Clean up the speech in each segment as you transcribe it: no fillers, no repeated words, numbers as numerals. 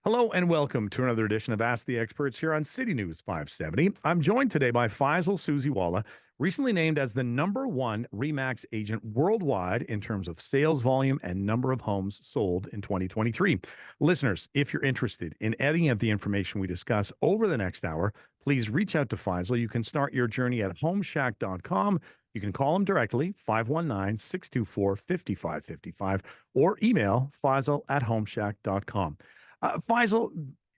Hello and welcome to another edition of Ask the Experts here on City News 570. I'm joined today by Faisal Susiwala, recently named as the #1 REMAX agent worldwide in terms of sales volume and number of homes sold in 2023. Listeners, if you're interested in any of the information we discuss over the next hour, please reach out to Faisal. You can start your journey at homeshack.com. You can call him directly, 519-624-5555, or email Faisal at homeshack.com. Faisal,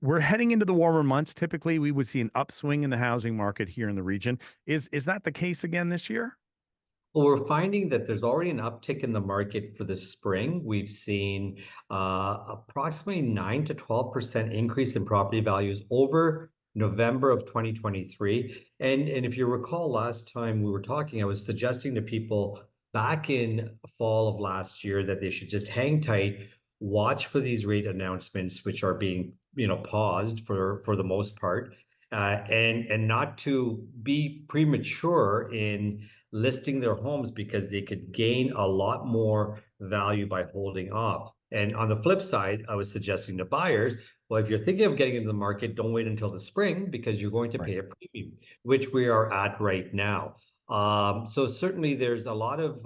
we're heading into the warmer months. Typically, we would see an upswing in the housing market here in the region. Is that the case again this year? Well, we're finding that there's already an uptick in the market for the spring. We've seen approximately 9 to 12% increase in property values over November of 2023. And if you recall, last time we were talking, I was suggesting to people back in fall of last year that they should just hang tight, watch for these rate announcements, which are being paused for the most part, and not to be premature in listing their homes because they could gain a lot more value by holding off. And on the flip side, I was suggesting to buyers, well, if you're thinking of getting into the market, don't wait until the spring because you're going to Right. pay a premium, which we are at right now. So certainly there's a lot of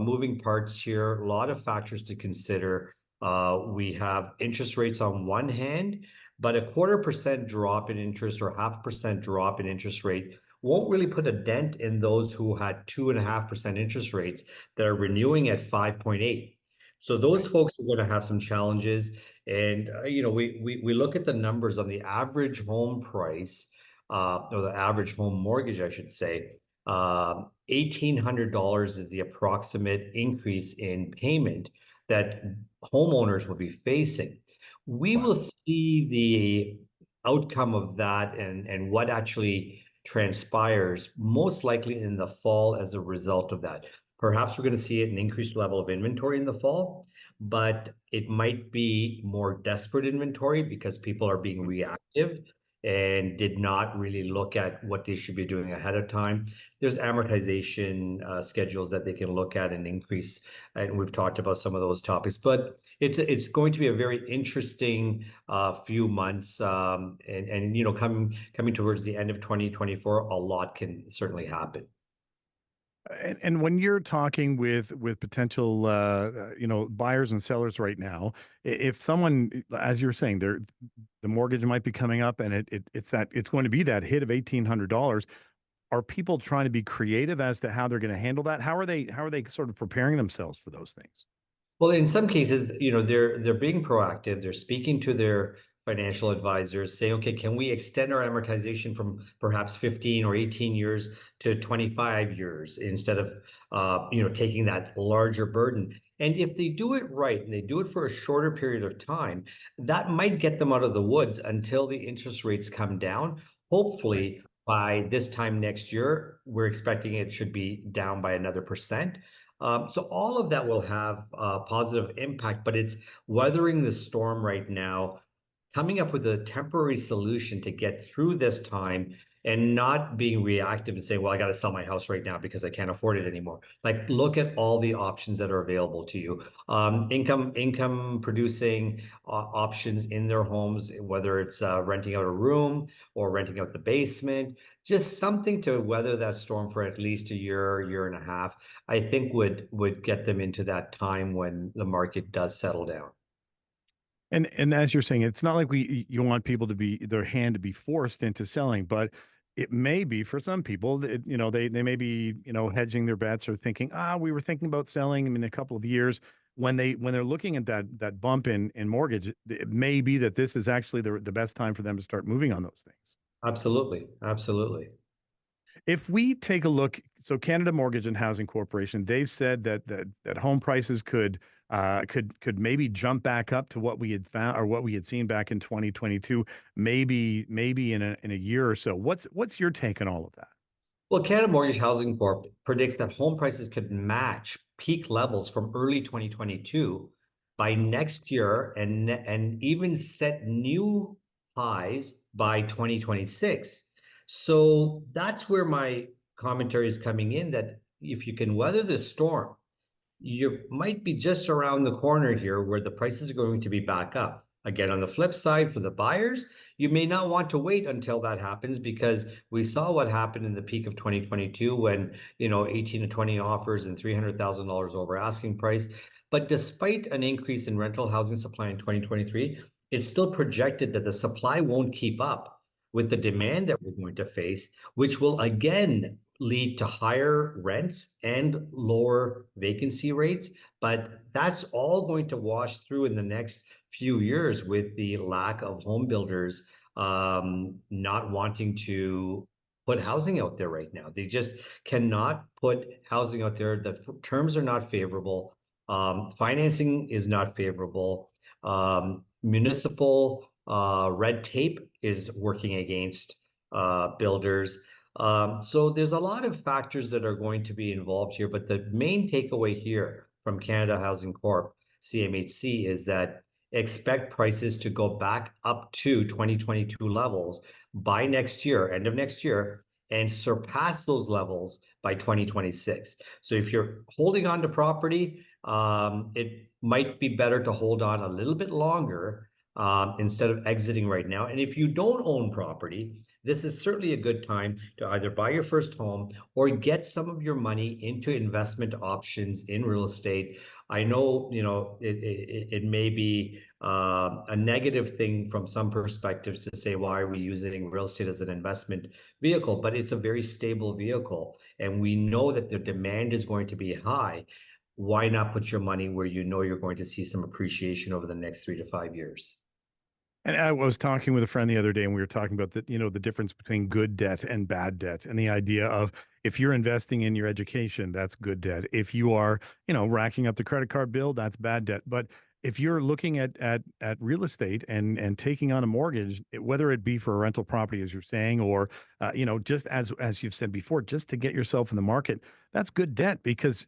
moving parts here, a lot of factors to consider. We have interest rates on one hand, but a 1/4% drop in interest or 0.5% drop in interest rate won't really put a dent in those who had 2.5% interest rates that are renewing at 5.8. So those Right. folks are going to have some challenges. And we look at the numbers on the average home price, or the average home mortgage, I should say. $1,800 is the approximate increase in payment that homeowners will be facing. We will Wow. see the outcome of that and what actually transpires most likely in the fall as a result of that. Perhaps we're going to see an increased level of inventory in the fall, but it might be more desperate inventory because people are being Mm. reactive and did not really look at what they should be doing ahead of time. There's amortization schedules that they can look at and increase, and we've talked about some of those topics. But it's going to be a very interesting few months, and coming towards the end of 2024, a lot can certainly happen. And when you're talking with potential buyers and sellers right now, if someone, as you're saying, the mortgage might be coming up and it's going to be that hit of $1,800. Are people trying to be creative as to how they're going to handle that? How are they sort of preparing themselves for those things? Well, in some cases, they're being proactive. They're speaking to their financial advisors, saying, "Okay, can we extend our amortization from perhaps 15 or 18 years to 25 years instead of taking that larger burden?" And if they do it right and they do it for a shorter period of time, that might get them out of the woods until the interest rates come down. Right. Hopefully, by this time next year, we're expecting it should be down by another percent. So all of that will have a positive impact, but it's weathering the storm right now, coming up with a temporary solution to get through this time and not being reactive and saying, well, I got to sell my house right now because I can't afford it anymore. Like, look at all the options that are available to you. Income producing options in their homes, whether it's renting out a room or renting out the basement, just something to weather that storm for at least a year and a half. I think would get them into that time when the market does settle down. And as you're saying, it's not like you want people to be their hand to be forced into selling, but it may be for some people that, they may be, hedging their bets or thinking, we were thinking about selling in a couple of years. When they're looking at that bump in mortgage, it may be that this is actually the best time for them to start moving on those things. Absolutely, absolutely. If we take a look, so Canada Mortgage and Housing Corporation, they've said that home prices could maybe jump back up to what we had found or what we had seen back in 2022, maybe in a year or so. What's your take on all of that? Well, Canada Mortgage Housing Corp predicts that home prices could match peak levels from early 2022 by next year and even set new highs by 2026. So that's where my commentary is coming in, that if you can weather the storm, you might be just around the corner here where the prices are going to be back up. Again, on the flip side, for the buyers, you may not want to wait until that happens because we saw what happened in the peak of 2022 when, 18 to 20 offers and $300,000 over asking price. But despite an increase in rental housing supply in 2023, it's still projected that the supply won't keep up with the demand that we're going to face, which will again lead to higher rents and lower vacancy rates. But that's all going to wash through in the next few years with the lack of home builders not wanting to put housing out there right now. They just cannot put housing out there. The terms are not favorable. Financing is not favorable. Municipal red tape is working against builders. So there's a lot of factors that are going to be involved here. But the main takeaway here from Canada Housing Corp, CMHC, is that expect prices to go back up to 2022 levels by next year, end of next year, and surpass those levels by 2026. So if you're holding on to property, it might be better to hold on a little bit longer instead of exiting right now. And if you don't own property, this is certainly a good time to either buy your first home or get some of your money into investment options in real estate. I know, it may be a negative thing from some perspectives to say, why are we using real estate as an investment vehicle? But it's a very stable vehicle. And we know that the demand is going to be high. Why not put your money where you know you're going to see some appreciation over the next 3 to 5 years? And I was talking with a friend the other day, and we were talking about the difference between good debt and bad debt, and the idea of if you're investing in your education, that's good debt. If you are, racking up the credit card bill, that's bad debt. But if you're looking at real estate and taking on a mortgage, whether it be for a rental property, as you're saying, or just as you've said before, just to get yourself in the market, that's good debt because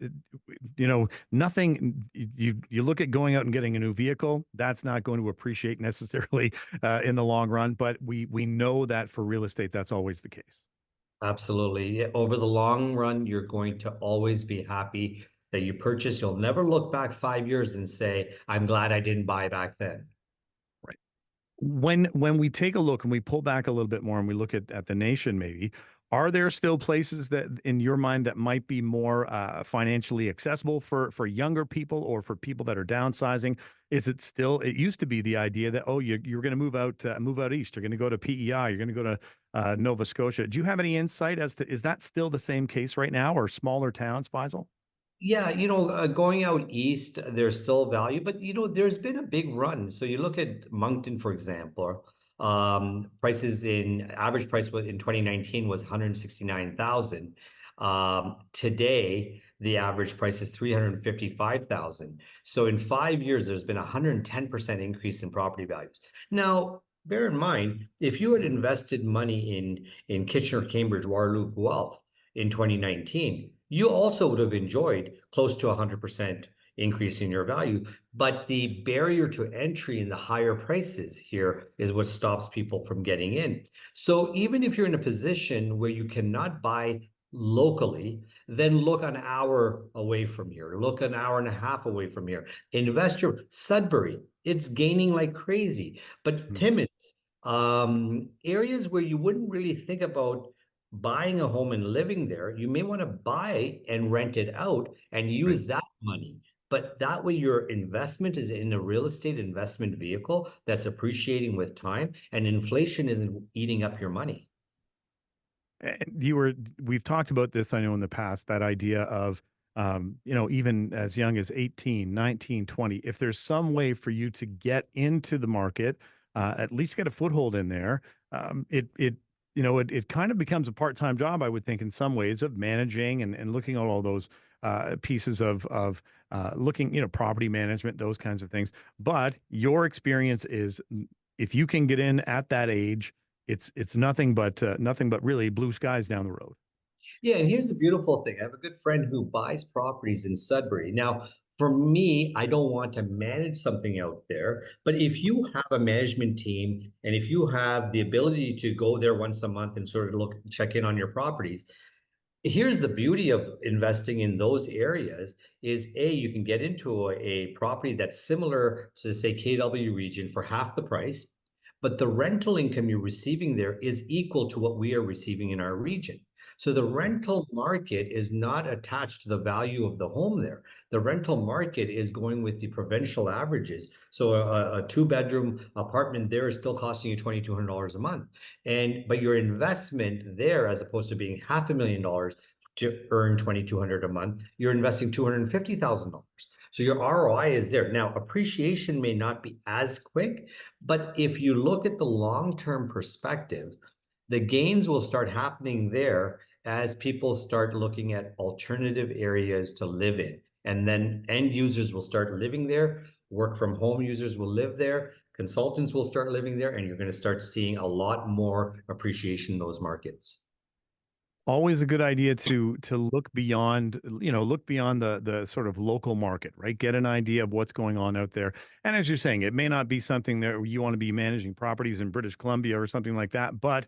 nothing. You look at going out and getting a new vehicle, that's not going to appreciate necessarily in the long run. But we know that for real estate, that's always the case. Absolutely. Yeah, over the long run, you're going to always be happy that you purchased. You'll never look back 5 years and say, I'm glad I didn't buy back then. Right. When we take a look and we pull back a little bit more and we look at the nation, maybe, are there still places that in your mind that might be more financially accessible for younger people or for people that are downsizing? Is it still, it used to be the idea that, oh, you're going to move out east, you're going to go to PEI, you're going to go to Nova Scotia. Do you have any insight as to, is that still the same case right now, or smaller towns, Faisal? Yeah, going out east, there's still value, but there's been a big run. So you look at Moncton, for example, prices in average price in 2019 was 169,000. Today, the average price is 355,000. So in 5 years, there's been a 110% increase in property values. Now, bear in mind, if you had invested money in Kitchener, Cambridge, Waterloo, Guelph in 2019, you also would have enjoyed close to 100% increase in your value. But the barrier to entry in the higher prices here is what stops people from getting in. So even if you're in a position where you cannot buy locally, then look an hour away from here, look an hour and a half away from here. Investor Sudbury, it's gaining like crazy. But Mhm. Timmins, areas where you wouldn't really think about buying a home and living there, you may want to buy and rent it out and Right. use that money. But that way, your investment is in a real estate investment vehicle that's appreciating with time, and inflation isn't eating up your money. And we've talked about this, I know, in the past, that idea of, even as young as 18, 19, 20, if there's some way for you to get into the market, at least get a foothold in there, it kind of becomes a part-time job, I would think, in some ways, of managing and looking at all those pieces of looking, property management, those kinds of things. But your experience is, if you can get in at that age, it's nothing but really blue skies down the road. Yeah, and here's the beautiful thing. I have a good friend who buys properties in Sudbury. Now, for me, I don't want to manage something out there, but if you have a management team and if you have the ability to go there once a month and sort of check in on your properties, Here's the beauty of investing in those areas is you can get into a property that's similar to say KW region for half the price, but the rental income you're receiving there is equal to what we are receiving in our region. So the rental market is not attached to the value of the home there. The rental market is going with the provincial averages. So a two-bedroom apartment there is still costing you $2,200 a month. But your investment there, as opposed to being $500,000 to earn 2,200 a month, you're investing $250,000. So your ROI is there. Now, appreciation may not be as quick, but if you look at the long-term perspective, the gains will start happening there as people start looking at alternative areas to live in. And then end users will start living there, work from home users will live there, consultants will start living there, and you're going to start seeing a lot more appreciation in those markets. Always a good idea to look beyond, look beyond the sort of local market, right? Get an idea of what's going on out there. And as you're saying, it may not be something that you want to be managing properties in British Columbia or something like that, but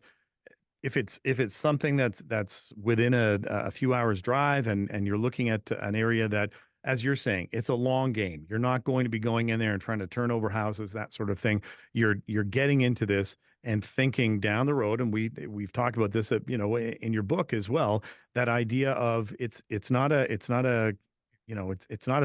if it's something that's within a few hours drive, and you're looking at an area that, as you're saying, it's a long game. You're not going to be going in there and trying to turn over houses, that sort of thing. You're getting into this and thinking down the road, and we've talked about this, in your book as well. That idea of it's not a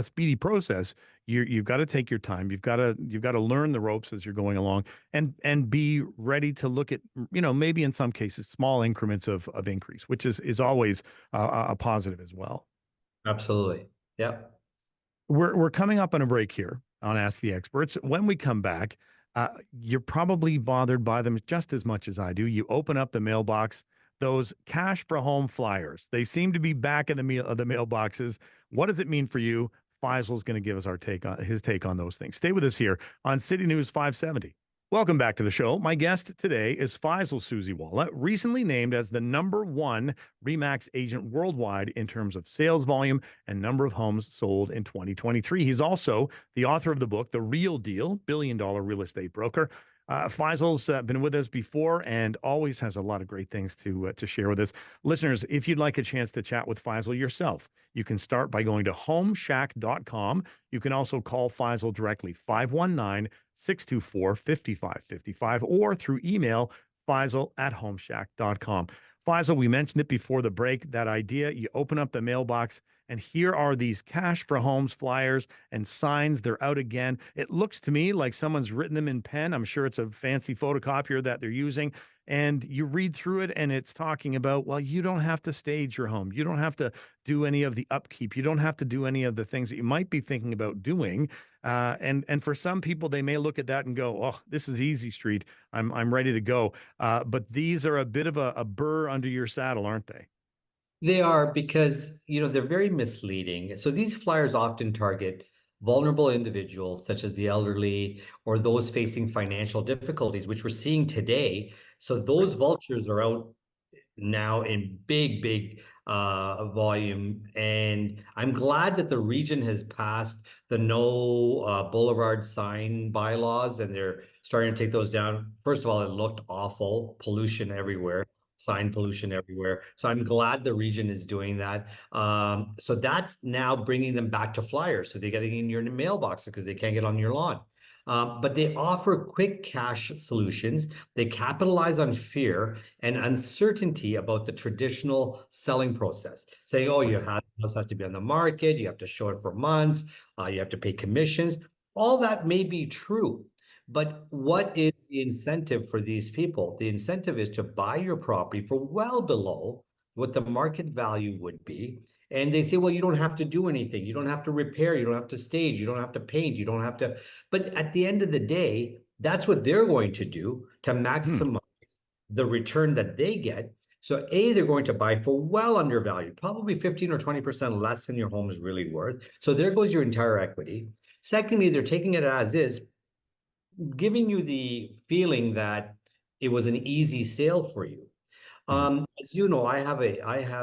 speedy process. You've got to take your time. You've got to learn the ropes as you're going along, and be ready to look at, maybe in some cases small increments of increase, which is always a positive as well. Absolutely. Yeah. We're coming up on a break here on Ask the Experts. When we come back, you're probably bothered by them just as much as I do. You open up the mailbox, those cash for home flyers. They seem to be back in the mailboxes. What does it mean for you? Faisal's going to give us his take on those things. Stay with us here on City News 570. Welcome back to the show. My guest today is Faisal Susiwala, recently named as the #1 REMAX agent worldwide in terms of sales volume and number of homes sold in 2023. He's also the author of the book, The Real Deal, Billion-Dollar Real Estate Broker. Faisal's been with us before and always has a lot of great things to share with us. Listeners, if you'd like a chance to chat with Faisal yourself, you can start by going to homeshack.com. You can also call Faisal directly, 519-624-5555, or through email, faisal@homeshack.com. Faisal, we mentioned it before the break, that idea. You open up the mailbox, and here are these cash for homes flyers and signs. They're out again. It looks to me like someone's written them in pen. I'm sure it's a fancy photocopier that they're using. And you read through it, and it's talking about, well, you don't have to stage your home. You don't have to do any of the upkeep. You don't have to do any of the things that you might be thinking about doing. And for some people, they may look at that and go, "Oh, this is easy street. I'm ready to go." But these are a bit of a burr under your saddle, aren't they? They are because, they're very misleading. So these flyers often target vulnerable individuals such as the elderly or those facing financial difficulties, which we're seeing today. So Right. those vultures are out now in big volume, and I'm glad that the region has passed the no boulevard sign bylaws, and they're starting to take those down. First of all, it looked awful, pollution everywhere, sign pollution everywhere, so I'm glad the region is doing that. So that's now bringing them back to flyers, so they're getting in your mailbox because they can't get on your lawn. But they offer quick cash solutions. They capitalize on fear and uncertainty about the traditional selling process, saying, oh, Right. house has to be on the market, you have to show it for months, you have to pay commissions. All that may be true, but what is the incentive for these people? The incentive is to buy your property for well below what the market value would be. And they say, well, you don't have to do anything. You don't have to repair. You don't have to stage. You don't have to paint. You don't have to. But at the end of the day, that's what they're going to do to Hmm. maximize the return that they get. So A, they're going to buy for well undervalued, probably 15 or 20% less than your home is really worth. So there goes your entire equity. Secondly, they're taking it as is, giving you the feeling that it was an easy sale for you. Hmm. As you know, I have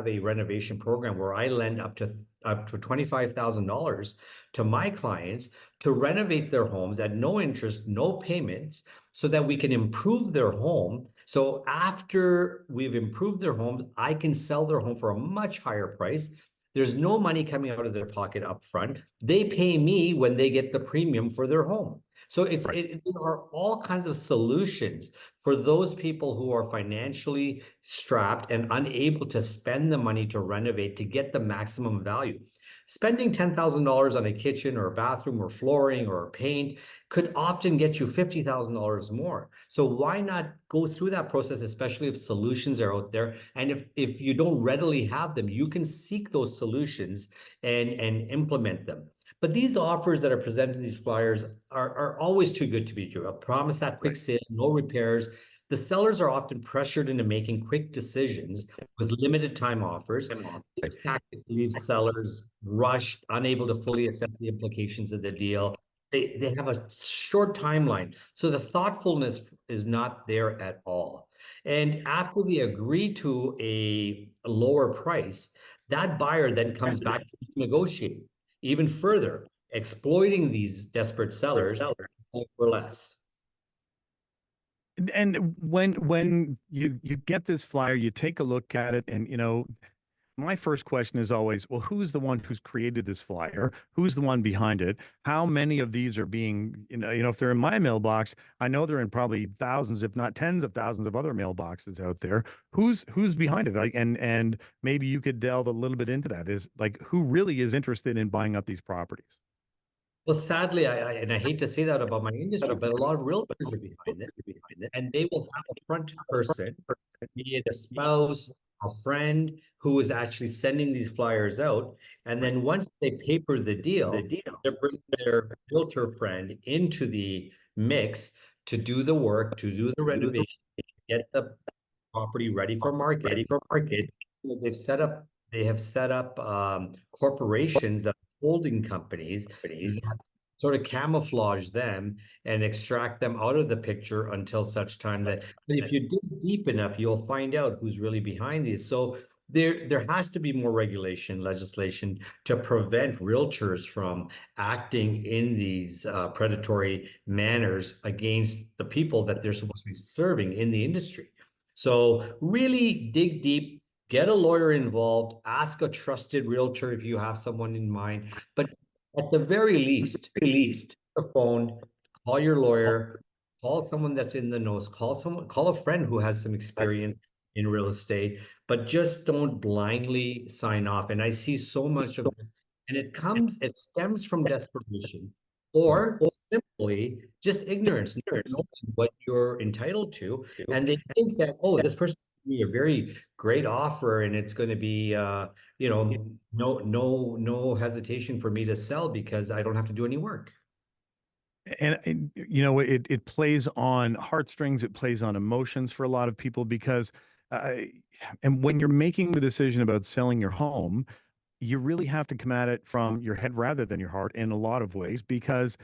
a renovation program where I lend up to up to $25,000 to my clients to renovate their homes at no interest, no payments, so that we can improve their home. So after we've improved their home, I can sell their home for a much higher price. There's no money coming out of their pocket up front. They pay me when they get the premium for their home. So Right. there are all kinds of solutions for those people who are financially strapped and unable to spend the money to renovate to get the maximum value. Spending $10,000 on a kitchen or a bathroom or flooring or paint could often get you $50,000 more. So why not go through that process, especially if solutions are out there? And if you don't readily have them, you can seek those solutions and implement them. But these offers that are presented in these flyers are always too good to be true. I promise that quick sale, no repairs. The sellers are often pressured into making quick decisions with limited time offers. This tactic leaves sellers rushed, unable to fully assess the implications of the deal. They have a short timeline, so the thoughtfulness is not there at all. And after they agree to a lower price, that buyer then comes back to negotiate even further, exploiting these desperate sellers for less. And when you get this flyer, you take a look at it, and my first question is always, well, who's the one who's created this flyer? Who's the one behind it? How many of these are being, if they're in my mailbox, I know they're in probably thousands, if not tens of thousands of other mailboxes out there. Who's behind it? And maybe you could delve a little bit into that. Is like who really is interested in buying up these properties? Well, sadly, and I hate to say that about my industry, but a lot of realtors are behind it, and they will have a front person, be it a spouse, a friend, who is actually sending these flyers out. And then once they paper the deal, they bring their realtor friend into the mix to do the work, to do the renovation, get the property ready for market. They have set up corporations that are holding companies that sort of camouflage them and extract them out of the picture until such time that if you dig deep enough, you'll find out who's really behind these. So there has to be more regulation, legislation to prevent realtors from acting in these predatory manners against the people that they're supposed to be serving in the industry. So really dig deep, get a lawyer involved, ask a trusted realtor if you have someone in mind. But at the very least, the phone, call your lawyer, call someone that's in the know, call a friend who has some experience in real estate, but just don't blindly sign off. And I see so much of this, and it stems from desperation or simply just ignorance, not knowing what you're entitled to. And they think that, oh, this person gave me a very great offer and it's going to be no hesitation for me to sell because I don't have to do any work. And it plays on heartstrings, it plays on emotions for a lot of people because uh, and when you're making the decision about selling your home, you really have to come at it from your head rather than your heart in a lot of ways because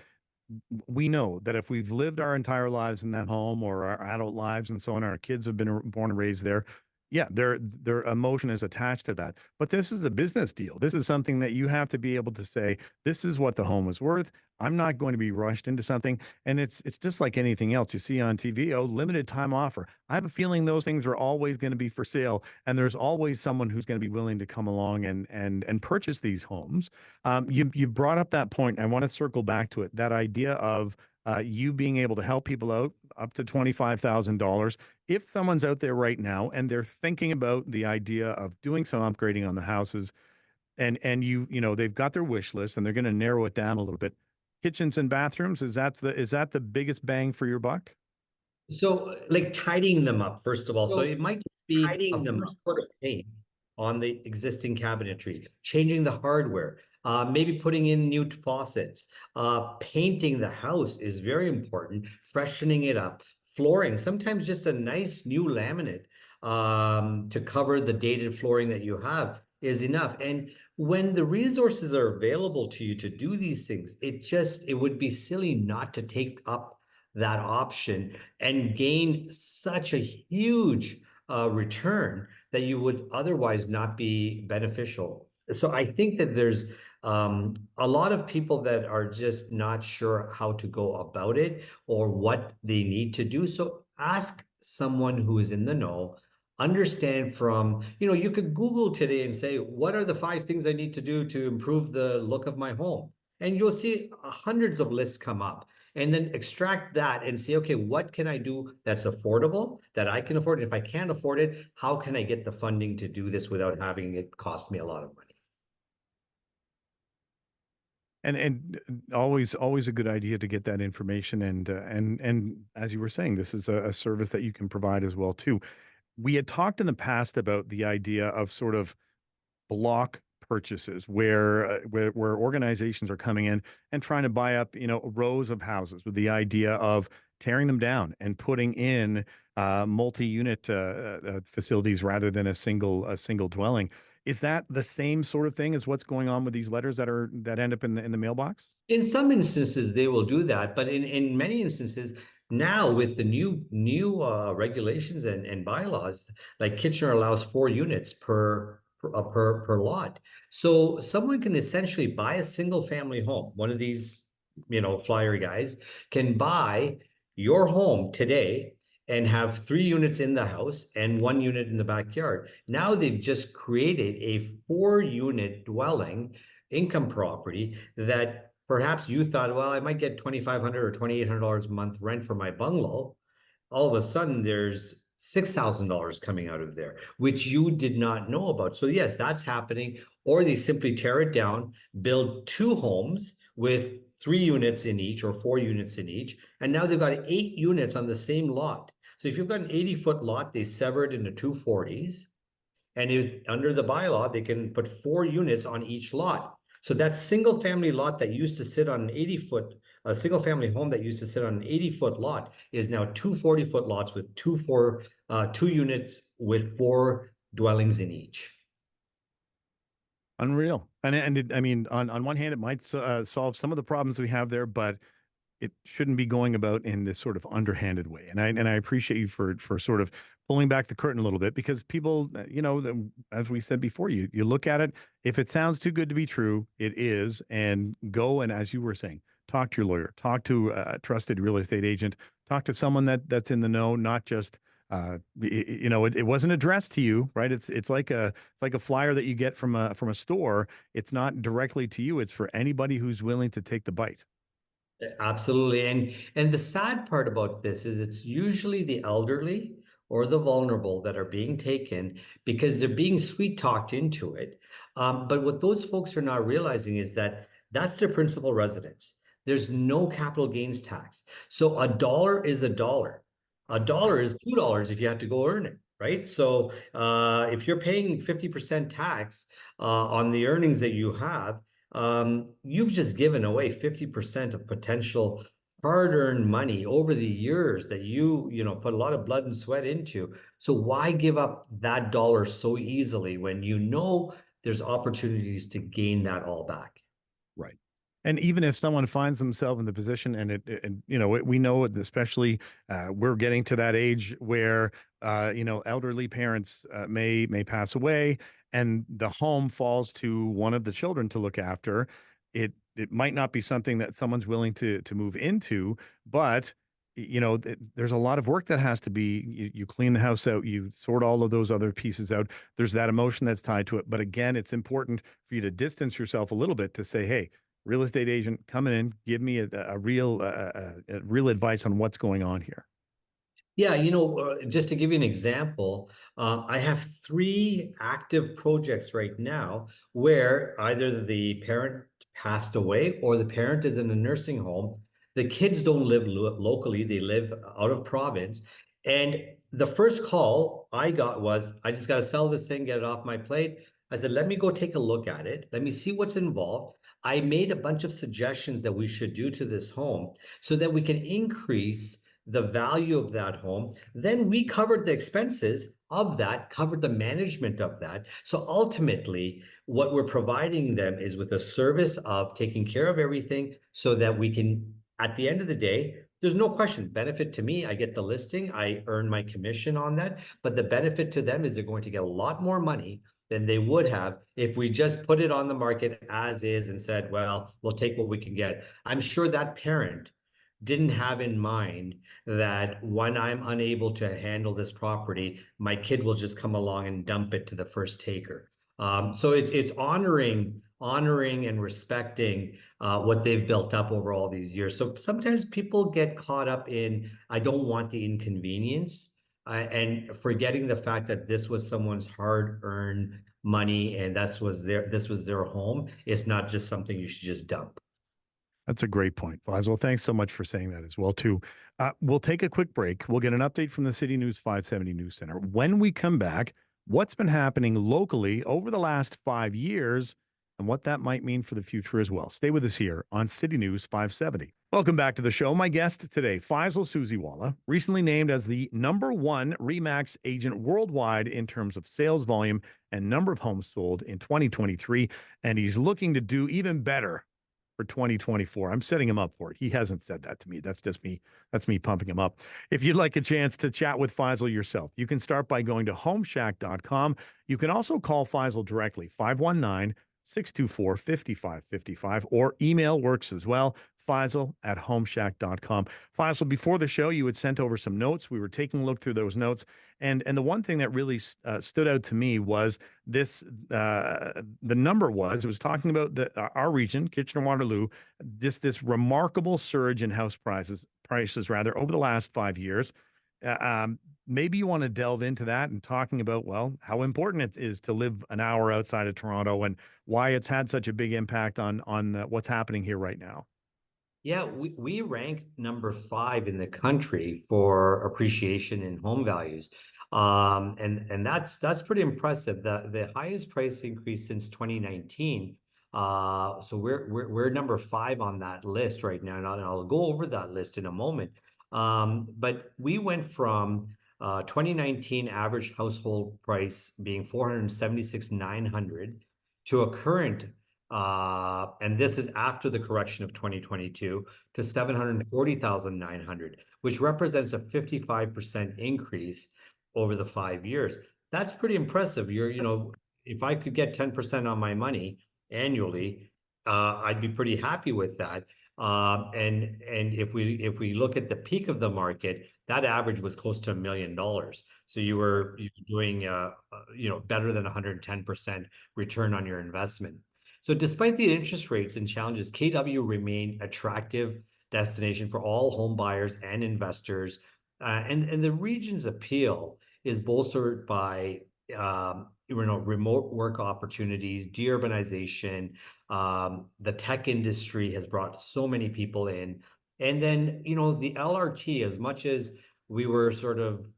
we know that if we've lived our entire lives in that home or our adult lives and so on, our kids have been born and raised there. Yeah, their emotion is attached to that. But this is a business deal. This is something that you have to be able to say, this is what the home is worth. I'm not going to be rushed into something. And it's just like anything else you see on TV. Oh, limited time offer. I have a feeling those things are always going to be for sale. And there's always someone who's going to be willing to come along and purchase these homes. You brought up that point. I want to circle back to it. That idea of you being able to help people out up to $25,000. If someone's out there right now and they're thinking about the idea of doing some upgrading on the houses, and they've got their wish list and they're going to narrow it down a little bit. Kitchens and bathrooms, is that the biggest bang for your buck? So, like tidying them up, first of all. So it might just be a first coat of paint on the existing cabinetry, changing the hardware, maybe putting in new faucets, painting the house is very important, freshening it up, flooring, sometimes just a nice new laminate to cover the dated flooring that you have is enough. And when the resources are available to you to do these things, it would be silly not to take up that option and gain such a huge return that you would otherwise not be beneficial So I think that there's a lot of people that are just not sure how to go about it or what they need to do. So ask someone who is in the know. Understand from, you could Google today and say, what are the 5 things I need to do to improve the look of my home? And you'll see hundreds of lists come up. And then extract that and say, okay, what can I do that's affordable, that I can afford? And if I can't afford it, how can I get the funding to do this without having it cost me a lot of money? And always a good idea to get that information and as you were saying, this is a service that you can provide as well too. We had talked in the past about the idea of sort of block purchases where organizations are coming in and trying to buy up, rows of houses with the idea of tearing them down and putting in multi-unit facilities rather than a single dwelling. Is that the same sort of thing as what's going on with these letters that end up in the mailbox? In some instances, they will do that, but in many instances, now with the new regulations and bylaws, like Kitchener allows 4 units per lot. So someone can essentially buy a single family home. One of these, flyer guys can buy your home today and have 3 units in the house and 1 unit in the backyard. Now they've just created a 4 unit dwelling income property that perhaps you thought, well, I might get $2,500 or $2,800 a month rent for my bungalow. All of a sudden, there's $6,000 coming out of there, which you did not know about. So yes, that's happening. Or they simply tear it down, build 2 homes with 3 units in each or 4 units in each, and now they've got 8 units on the same lot. So if you've got an 80-foot lot, they sever it into 240s. And under the bylaw, they can put 4 units on each lot. So that single family lot that used to sit on an 80-foot, a single family home that used to sit on an 80-foot lot is now 240-foot lots with 2 units with 4 dwellings in each. Unreal. I mean, on one hand, it might solve some of the problems we have there, but it shouldn't be going about in this sort of underhanded way. And I appreciate you for sort of pulling back the curtain a little bit because people, as we said before, you look at it. If it sounds too good to be true, it is. And go and as you were saying, talk to your lawyer, talk to a trusted real estate agent, talk to someone that's in the know, not just. It wasn't addressed to you, right? It's like a flyer that you get from a store. It's not directly to you. It's for anybody who's willing to take the bite. Absolutely. And the sad part about this is it's usually the elderly or the vulnerable that are being taken because they're being sweet talked into it. But what those folks are not realizing is that that's their principal residence. There's no capital gains tax. So a dollar is a dollar. A Right. dollar is $2 if you have to go earn it, right? So if you're paying 50% tax on the earnings that you have, you've just given away 50% of potential hard-earned money over the years that you put a lot of blood and sweat into. So why give up that dollar so easily when you know there's opportunities to gain that all back? Right. And even if someone finds themselves in the position, and we know it, especially we're getting to that age where elderly parents may pass away, and the home falls to one of the children to look after. It might not be something that someone's willing to move into, but there's a lot of work that has to be. You clean the house out, you sort all of those other pieces out. There's that emotion that's tied to it. But again, it's important for you to distance yourself a little bit to say, hey, real estate agent coming in, give me a real advice on what's going on here. Yeah, just to give you an example, I have 3 active projects right now where either the parent passed away or the parent is in a nursing home. The kids don't live locally, they live out of province. And the first call I got was, I just got to sell this thing, get it off my plate. I said, let me go take a look at it. Let me see what's involved. I made a bunch of suggestions that we should do to this home so that we can increase the value of that home. Then we covered the expenses of that, covered the management of that. So ultimately, what we're providing them is with a service of taking care of everything so that we can, at the end of the day, there's no question, benefit to me. I get the listing, I earn my commission on that. But the benefit to them is they're going to get a lot more money than they would have if we just put it on the market as is and said, well, we'll take what we can get. I'm sure that parent didn't have in mind that when I'm unable to handle this property, my kid will just come along and dump it to the first taker. So it's honoring and respecting what they've built up over all these years. So sometimes people get caught up in, I don't want the inconvenience, and forgetting the fact that this was someone's hard-earned money and this was their home. It's not just something you should just dump. That's a great point, Faisal. Thanks so much for saying that as well, too. We'll take a quick break. We'll get an update from the City News 570 News Center. When we come back, what's been happening locally over the last 5 years and what that might mean for the future as well. Stay with us here on City News 570. Welcome back to the show. My guest today, Faisal Susiwala, recently named as the #1 REMAX agent worldwide in terms of sales volume and number of homes sold in 2023. And he's looking to do even better for 2024. I'm setting him up for it. He hasn't said that to me. That's just me. That's me pumping him up. If you'd like a chance to chat with Faisal yourself, you can start by going to homeshack.com. You can also call Faisal directly, 519-624-5555, or email works as well, Faisal@homeshack.com. Faisal, before the show, you had sent over some notes. We were taking a look through those notes. And the one thing that really stood out to me was this, the number was, it was talking about our region, Kitchener-Waterloo, just this remarkable surge in house prices rather, over the last 5 years. Maybe you want to delve into that and talking about, well, how important it is to live an hour outside of Toronto and why it's had such a big impact on what's happening here right now. Yeah, we rank number 5 in the country for appreciation in home values. And that's pretty impressive. The highest price increase since 2019. So we're number 5 on that list right now. And I'll go over that list in a moment. But we went from 2019 average household price being 476,900 to a current and this is after the correction of 2022 to 740,900, which represents a 55% increase over the 5 years. That's pretty impressive. If I could get 10% on my money annually, I'd be pretty happy with that. And if we look at the peak of the market, that average was close to $1 million. So you were doing better than 110% return on your investment. So despite the interest rates and challenges, KW remained attractive destination for all home buyers and investors. And the region's appeal is bolstered by remote work opportunities, deurbanization. The tech industry has brought so many people in. And then, the LRT, as much as we were sort of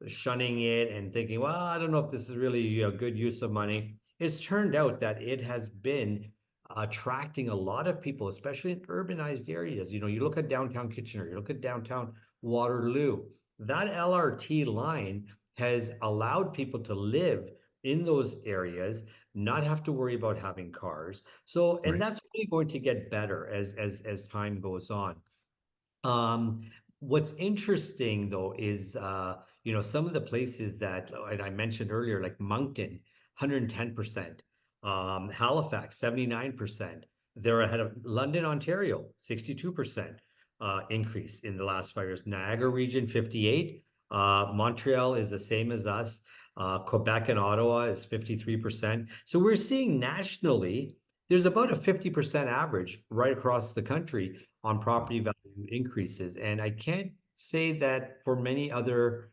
shunning it and thinking, well, I don't know if this is really a good use of money. It's turned out that it has been attracting a lot of people, especially in urbanized areas. You look at downtown Kitchener, you look at downtown Waterloo. That LRT line has allowed people to live in those areas, not have to worry about having cars. So, and Right. that's only going to get better as time goes on. What's interesting though is some of the places that, and I mentioned earlier, like Moncton, 110%, Halifax, 79%. They're ahead of London, Ontario, 62% increase in the last 5 years. Niagara region, 58. Montreal is the same as us. Quebec and Ottawa is 53%. So we're seeing nationally, there's about a 50% average right across the country on Wow. property value increases. And I can't say that for many other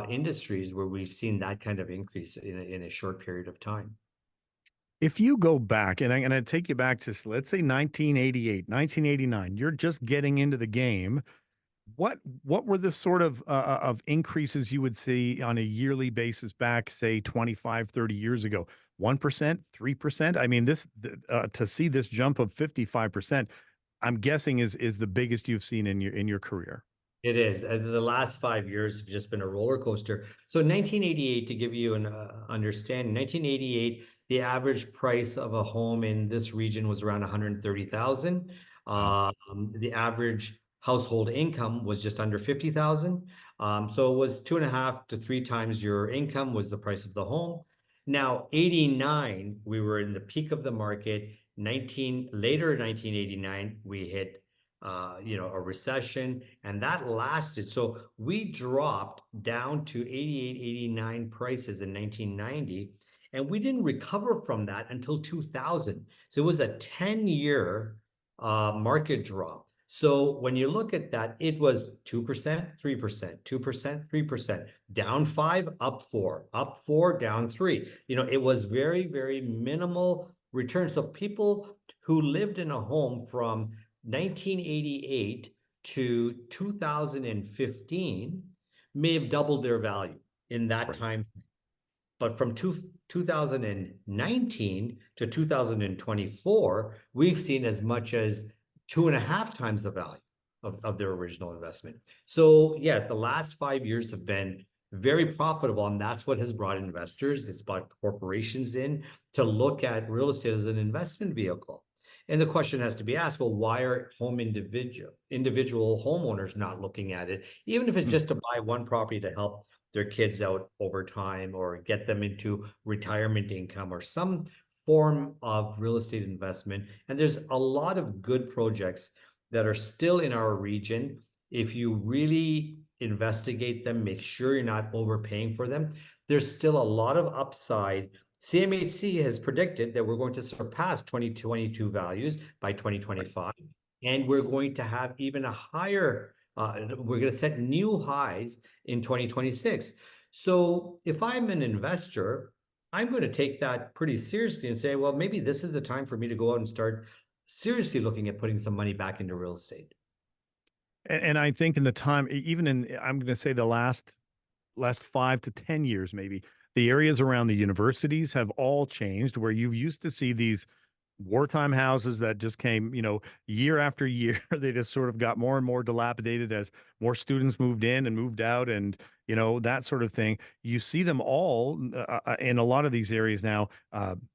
industries where we've seen that kind of increase in a short period of time. If you go back, and I'm going to take you back to, let's say, 1988, 1989, you're just getting into the game. What were the sort of increases you would see on a yearly basis back, say, 25, 30 years ago? 1%, 3%? I mean, to see this jump of 55%, I'm guessing is the biggest you've seen in your career. It is. The last 5 years have just been a roller coaster. So 1988, to give you an understanding, 1988, the average price of a home in this region was around 130,000. Wow. The average household income was just under 50,000. So it was 2.5 to 3 times your income was the price of the home. Now, 89, we were in the peak of the market. Later 1989, we hit a recession, and that lasted. So we dropped down to 88, 89 prices in 1990, and we didn't recover from that until 2000. So it was a 10-year market drop. So when you look at that, it was 2%, 3%, 2%, 3%, down five, up four, up four, down three. It was very, very minimal return. So people who lived in a home from 1988 to 2015 may have doubled their value in that Right. time. But from 2019 to 2024, we've seen as much as two and a half times the value of their original investment. So, yeah, the last 5 years have been very profitable, and that's what has brought investors, it's brought corporations in to look at real estate as an investment vehicle. And the question has to be asked, well, why are individual homeowners not looking at it, even if it's Mm. just to buy one property to help their kids out over time or get them into retirement income or some form of real estate investment. And there's a lot of good projects that are still in our region. If you really investigate them, make sure you're not overpaying for them, there's still a lot of upside. CMHC has predicted that we're going to surpass 2022 values by Right. 2025, and we're going to have even a higher, we're going to set new highs in 2026. So if I'm an investor, I'm going to take that pretty seriously and say, well, maybe this is the time for me to go out and start seriously looking at putting some money back into real estate. And I think in the time, even in, I'm going to say the last 5 to 10 years, maybe the areas around the universities have all changed where you used to see these wartime houses that just came, year after year. They just sort of got more and more dilapidated as more students moved in and moved out and, that sort of thing. You see them all in a lot of these areas now,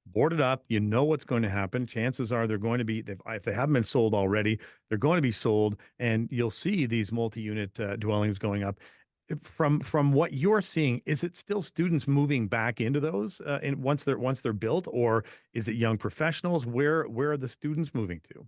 boarded up. You know what's going to happen. Chances are they're going to be, if they haven't been sold already, they're going to be sold. And you'll see these multi-unit dwellings going up. From what you're seeing, is it still students moving back into those once they're built, or is it young professionals? Where are the students moving to?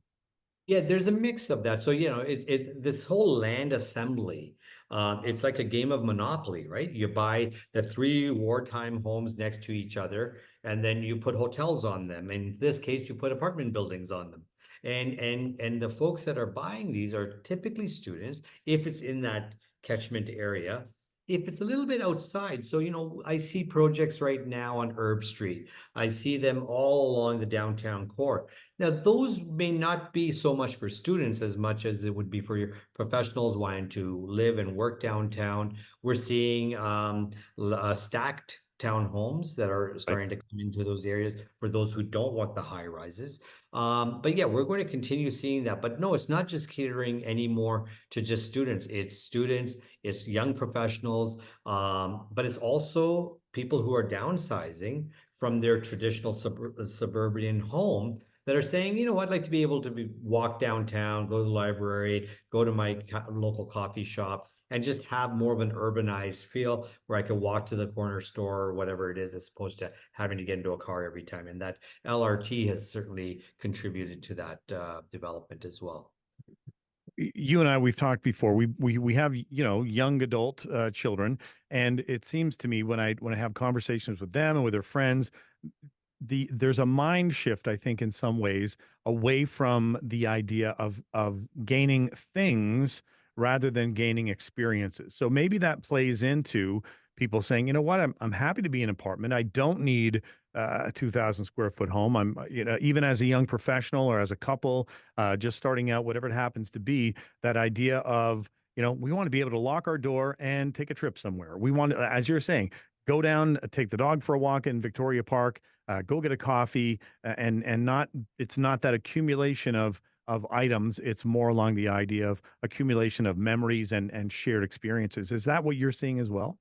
Yeah, there's a mix of that. So, it's this whole land assembly. It's like a game of Monopoly, right? You buy the three wartime homes next to each other, and then you put hotels on them. In this case, you put apartment buildings on them. And the folks that are buying these are typically students, if it's in that catchment area. If it's a little bit outside, so I see projects right now on Herb Street. I see them all along the downtown core. Now, those may not be so much for students as much as it would be for your professionals wanting to live and work downtown. We're seeing stacked townhomes that are Right. starting to come into those areas for those who don't want the high rises. But yeah, we're going to continue seeing that. But no, it's not just catering anymore to just students, it's young professionals, but it's also people who are downsizing from their traditional suburban home that are saying, I'd like to be able to walk downtown, go to the library, go to my local coffee shop, and just have more of an urbanized feel where I can walk to the corner store or whatever it is, as opposed to having to get into a car every time. And that LRT has certainly contributed to that development as well. You and I, we've talked before. We have, young adult children, and it seems to me when I have conversations with them and with their friends, there's a mind shift, I think, in some ways, away from the idea of gaining things rather than gaining experiences. So maybe that plays into people saying, you know what, I'm happy to be in an apartment. I don't need a 2,000 square foot home. I'm, even as a young professional or as a couple, just starting out, whatever it happens to be, that idea of, we want to be able to lock our door and take a trip somewhere. We want, as you're saying, go down, take the dog for a walk in Victoria Park, go get a coffee, and not, it's not that accumulation of items. It's more along the idea of accumulation of memories and shared experiences. Is that what you're seeing as well?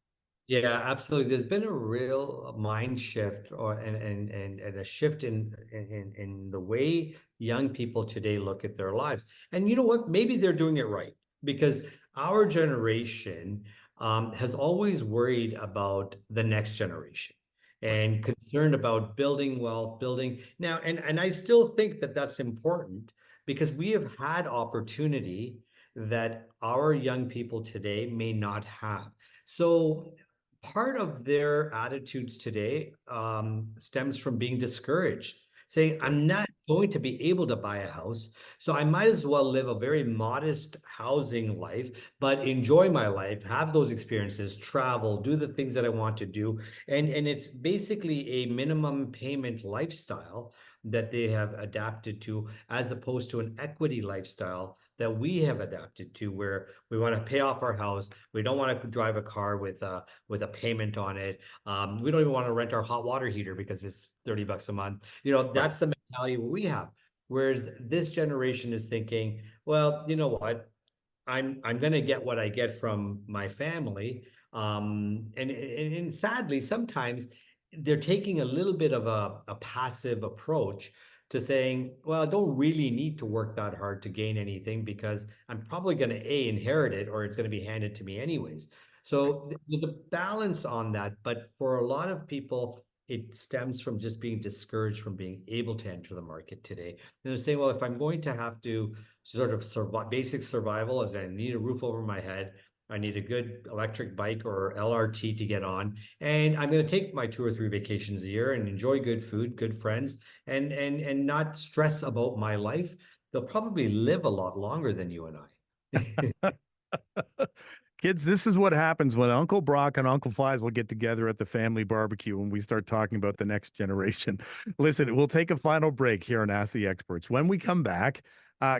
Yeah, absolutely. There's been a real mind shift or and a shift in the way young people today look at their lives. And you know what? Maybe they're doing it right because our generation has always worried about the next generation. Right. and concerned about building wealth, building now. And I still think that that's important because we have had opportunity that our young people today may not have. So part of their attitudes today stems from being discouraged, saying, Sure. I'm not going to be able to buy a house, so I might as well live a very modest housing life, but enjoy my life, have those experiences, travel, do the things that I want to do. And it's basically a minimum payment lifestyle that they have adapted to, as opposed to an equity lifestyle that we have adapted to, where we want to pay off our house. We don't want to drive a car with a payment on it. We don't even want to rent our hot water heater because it's 30 bucks a month. Right. That's the mentality we have. Whereas this generation is thinking, well, you know what? I'm going to get what I get from my family. And sadly, sometimes they're taking a little bit of a passive approach to saying, well, I don't really need to work that hard to gain anything because I'm probably going to inherit it, or it's going to be handed to me anyways. Right. So there's a balance on that. But for a lot of people, it stems from just being discouraged from being able to enter the market today. And they're saying, well, if I'm going to have to sort of survive, basic survival, as I need a roof over my head, I need a good electric bike or LRT to get on, and I'm going to take my 2 or 3 vacations a year and enjoy good food, good friends, and not stress about my life. They'll probably live a lot longer than you and I. Kids, this is what happens when Uncle Brock and Uncle Faisal get together at the family barbecue and we start talking about the next generation. Listen, we'll take a final break here and Ask the Experts. When we come back,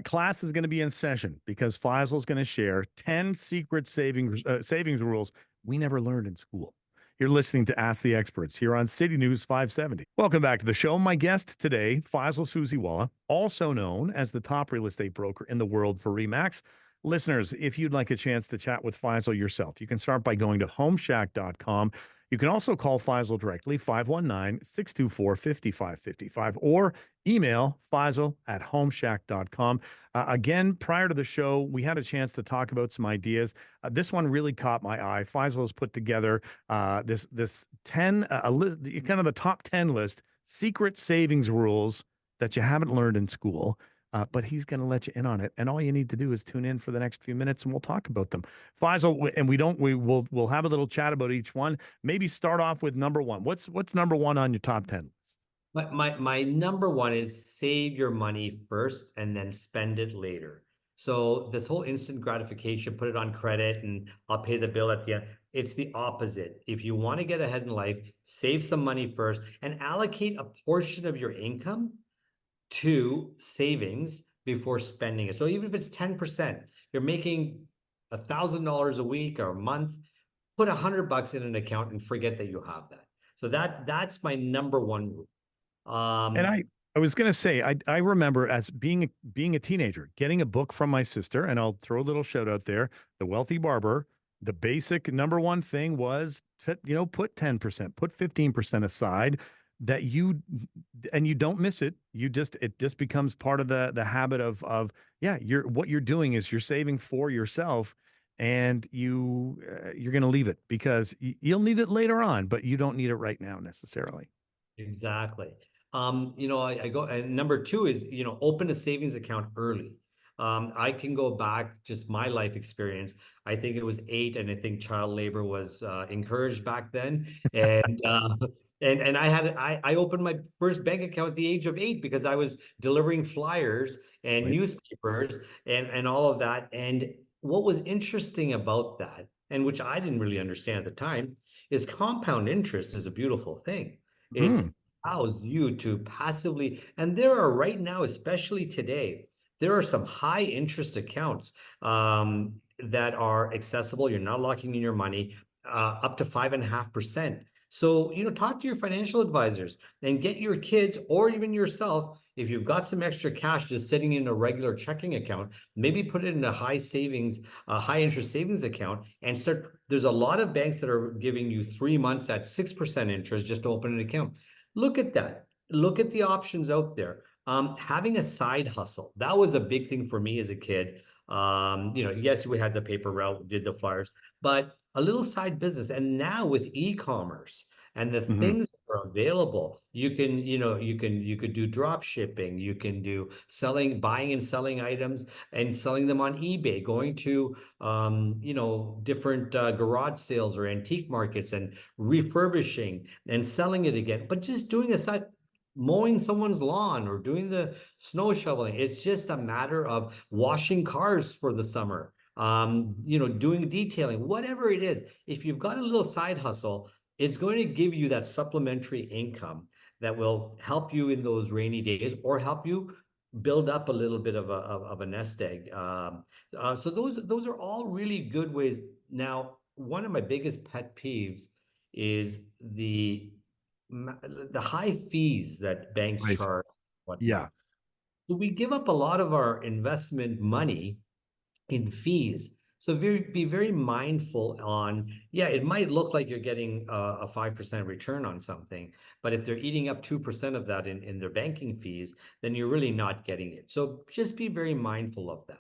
class is going to be in session because Faisal's going to share 10 secret savings rules we never learned in school. You're listening to Ask the Experts here on City News 570. Welcome back to the show. My guest today, Faisal Susiwala, also known as the top real estate broker in the world for REMAX. Listeners, if you'd like a chance to chat with Faisal yourself, you can start by going to homeshack.com. You can also call Faisal directly, 519-624-5555, or email Faisal at homeshack.com. Again, prior to the show, we had a chance to talk about some ideas. This one really caught my eye. Faisal has put together this 10, a list, kind of the top 10 list, secret savings rules that you haven't learned in school. But he's going to let you in on it, and all you need to do is tune in for the next few minutes, and we'll talk about them. Faisal, and we'll have a little chat about each one. Maybe start off with number one. What's number one on your top 10 list? My number one is save your money first and then spend it later. So this whole instant gratification, put it on credit and I'll pay the bill at the end. It's the opposite. If you want to get ahead in life, save some money first and allocate a portion of your income to savings before spending it. So even if it's 10%, you're making $1,000 a week or a month, put $100 in an account and forget that you have that. So that's my number one rule. And Um, I was going to say, I remember as being a teenager, getting a book from my sister, and I'll throw a little shout out there, The Wealthy Barber. The basic number one thing was to, put 10%, put 15% aside that you don't miss it. It just becomes part of the habit of yeah, what you're doing is you're saving for yourself and you're going to leave it because you'll need it later on, but you don't need it right now necessarily. Exactly. I go, and number two is, open a savings account early. I can go back just my life experience. I think it was 8, and I think child labor was encouraged back then. And I opened my first bank account at the age of 8 because I was delivering flyers and Right. newspapers and all of that. And what was interesting about that, and which I didn't really understand at the time, is compound interest is a beautiful thing. Hmm. It allows you to passively, and there are right now, especially today, there are some high interest accounts that are accessible. You're not locking in your money up to 5.5%. So, talk to your financial advisors and get your kids or even yourself, if you've got some extra cash just sitting in a regular checking account, maybe put it in a high interest savings account and start. There's a lot of banks that are giving you 3 months at 6% interest just to open an account. Look at that. Look at the options out there. Having a side hustle, that was a big thing for me as a kid. Yes, we had the paper route, did the flyers, but a little side business. And now with e-commerce and the Hmm. things are available. You could do drop shipping, you can do buying and selling items and selling them on eBay, going to different garage sales or antique markets and refurbishing and selling it again. But just doing a side mowing someone's lawn or doing the snow shoveling. It's just a matter of washing cars for the summer. Doing detailing, whatever it is. If you've got a little side hustle, it's going to give you that supplementary income that will help you in those rainy days or help you build up a little bit of a nest egg. So those are all really good ways. Now, one of my biggest pet peeves is the high fees that banks Right. charge, Yeah. whatnot. So we give up a lot of our investment money in fees. So be very mindful on, yeah, it might look like you're getting a 5% return on something, but if they're eating up 2% of that in their banking fees, then you're really not getting it. So just be very mindful of that.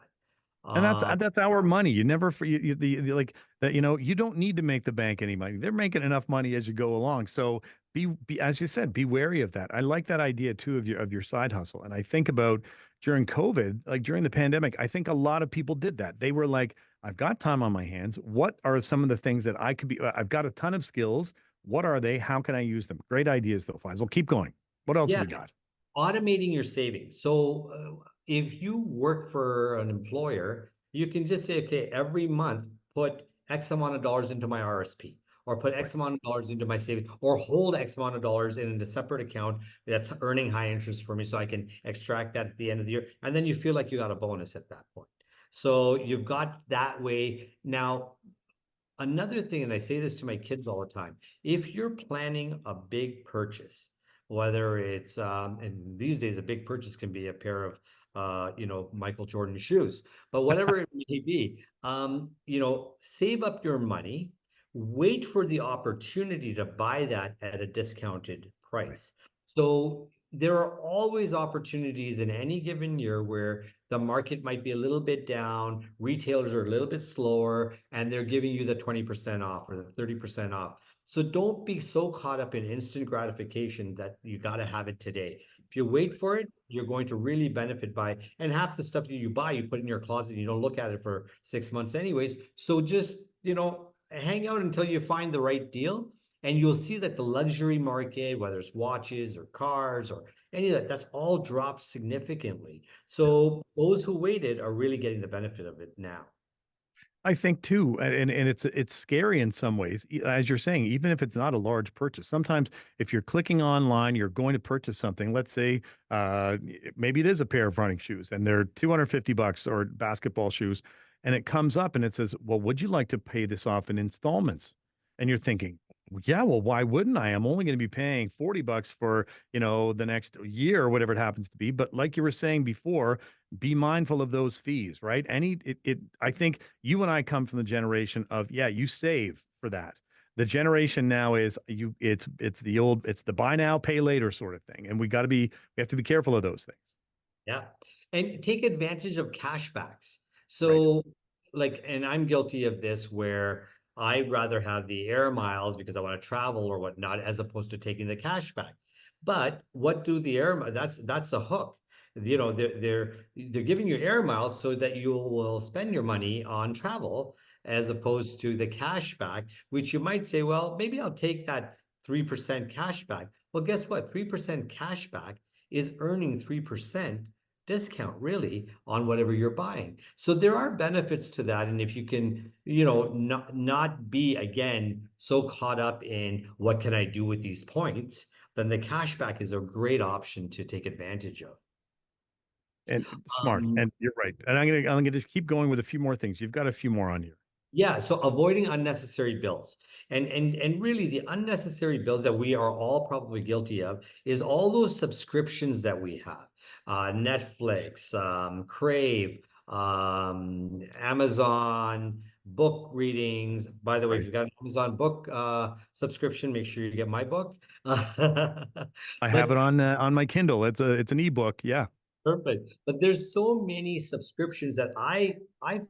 And Uh, that's our money. You never for like that. You don't need to make the bank any money. They're making enough money as you go along. So be as you said, be wary of that. I like that idea too of your side hustle. And I think about during COVID, like during the pandemic, I think a lot of people did that. They were like, I've got time on my hands. What are some of the things that I could be? I've got a ton of skills. What are they? How can I use them? Great ideas though, Faisal. Keep going. What else have yeah, you got? automating your savings. So if you work for an employer, you can just say, okay, every month put X amount of dollars into my RSP or put Right. X amount of dollars into my savings or hold X amount of dollars in a separate account that's earning high interest for me so I can extract that at the end of the year. And then you feel like you got a bonus at that point. So you've got that way. Now, another thing, and I say this to my kids all the time, if you're planning a big purchase, whether it's and these days a big purchase can be a pair of Michael Jordan shoes, but whatever it may be, save up your money, wait for the opportunity to buy that at a discounted Right. price. So there are always opportunities in any given year where the market might be a little bit down, retailers are a little bit slower, and they're giving you the 20% off or the 30% off. So don't be so caught up in instant gratification that you got to have it today. If you wait for it, you're going to really benefit by, and half the stuff that you buy, you put in your closet, and you don't look at it for 6 months anyways. So just, hang out until you find the right deal. And you'll see that the luxury market, whether it's watches or cars or any of that, that's all dropped significantly. Yeah. So those who waited are really getting the benefit of it now. I think too, and it's scary in some ways, as you're saying, even if it's not a large purchase. Sometimes if you're clicking online, you're going to purchase something. Let's say maybe it is a pair of running shoes, and they're $250 or basketball shoes, and it comes up and it says, "Well, would you like to pay this off in installments?" And you're thinking, "Well, yeah, well, why wouldn't I? I'm only going to be paying $40 for the next year or whatever it happens to be." But like you were saying before, be mindful of those fees, right? I think you and I come from the generation of, yeah, you save for that. The generation now is it's the buy now, pay later sort of thing. And we have to be careful of those things. Yeah. And take advantage of cashbacks. Right. So, like, and I'm guilty of this where I'd rather have the air miles because I want to travel or whatnot, as opposed to taking the cashback. But what do the that's a hook. They're giving you air miles so that you will spend your money on travel as opposed to the cashback, which you might say, well, maybe I'll take that 3% cashback. Well, guess what? 3% cashback is earning 3% discount really on whatever you're buying. So there are benefits to that. And if you can, not be again so caught up in what can I do with these points, then the cashback is a great option to take advantage of. And smart. Um, And you're right. And I'm gonna just keep going with a few more things. You've got a few more on here. Yeah, so avoiding unnecessary bills. And really the unnecessary bills that we are all probably guilty of is all those subscriptions that we have. Netflix, Crave, Amazon, book readings. By the way, if Right. you've got an Amazon book subscription, make sure you get my book. I have But it on my Kindle. It's an ebook. Yeah. perfect. But there's so many subscriptions that I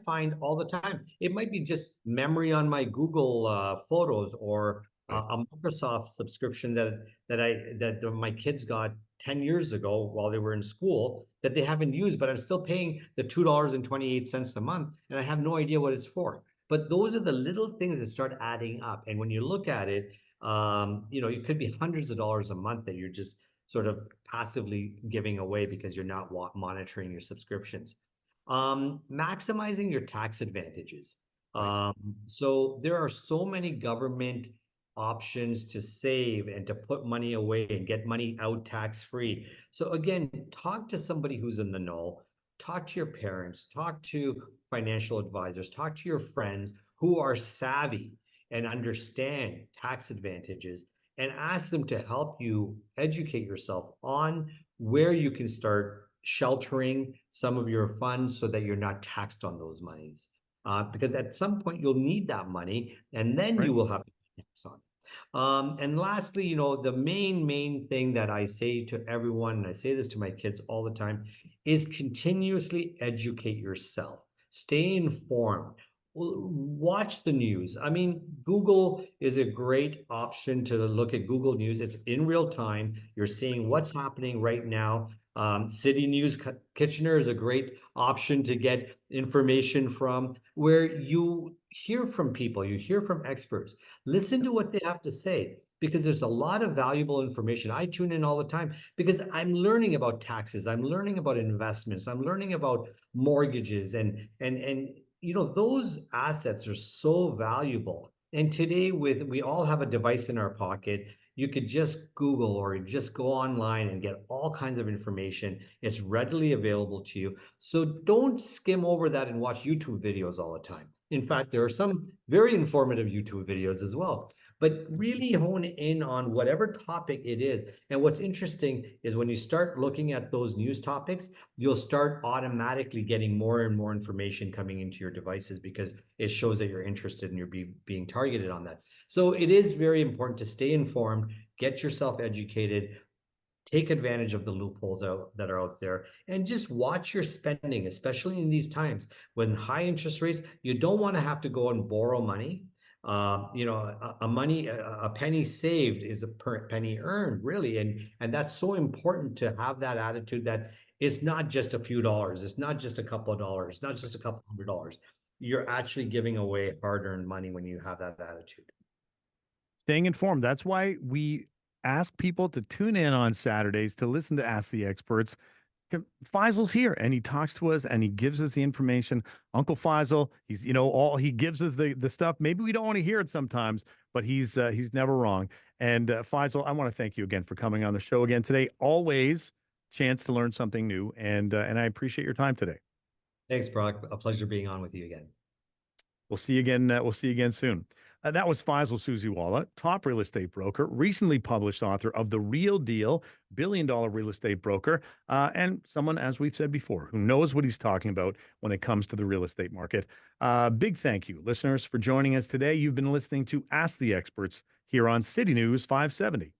find all the time. It might be just memory on my Google Photos or Right. a Microsoft subscription that my kids got 10 years ago while they were in school that they haven't used, but I'm still paying the $2.28 a month, and I have no idea what it's for. But those are the little things that start adding up. And when you look at it, it could be hundreds of dollars a month that you're just sort of passively giving away because you're not monitoring your subscriptions. Maximizing your tax advantages. Right. Um, so there are so many government options to save and to put money away and get money out tax free. So again, talk to somebody who's in the know, talk to your parents, talk to financial advisors, talk to your friends who are savvy and understand tax advantages, and ask them to help you educate yourself on where you can start sheltering some of your funds so that you're not taxed on those monies. Because at some point you'll need that money, and then Right. you will have to pay tax on it. And lastly, the main thing that I say to everyone, and I say this to my kids all the time, is continuously educate yourself. Stay informed. Watch the news. I mean, Google is a great option to look at Google News. It's in real time. You're seeing what's happening right now. City News Kitchener is a great option to get information from, where you hear from people, you hear from experts. Listen to what they have to say, because there's a lot of valuable information. I tune in all the time because I'm learning about taxes, I'm learning about investments, I'm learning about mortgages, and those assets are so valuable. And today, with we all have a device in our pocket, you could just Google or just go online and get all kinds of information. It's readily available to you. So don't skim over that and watch YouTube videos all the time. In fact, there are some very informative YouTube videos as well. But really hone in on whatever topic it is. And what's interesting is when you start looking at those news topics, you'll start automatically getting more and more information coming into your devices because it shows that you're interested and you're being targeted on that. So it is very important to stay informed, get yourself educated, take advantage of the loopholes that are out there, and just watch your spending, especially in these times when high interest rates. You don't want to have to go and borrow money. A penny saved is a penny earned, really, and that's so important to have that attitude that it's not just a few dollars, it's not just a couple of dollars, not just a couple $100. You're actually giving away hard-earned money when you have that attitude. Staying informed. That's why we ask people to tune in on Saturdays to listen to Ask the Experts. Faisal's here and he talks to us and he gives us the information. Uncle Faisal, he's all he gives us the stuff. Maybe we don't want to hear it sometimes, but he's never wrong. And Faisal, I want to thank you again for coming on the show again today. Always chance to learn something new, and I appreciate your time today. Thanks, Brock. A pleasure being on with you again. We'll see you again. We'll see you again soon. That was Faisal Susiwala, top real estate broker, recently published author of The Real Deal, billion-dollar real estate broker, and someone, as we've said before, who knows what he's talking about when it comes to the real estate market. Big thank you, listeners, for joining us today. You've been listening to Ask the Experts here on City News 570.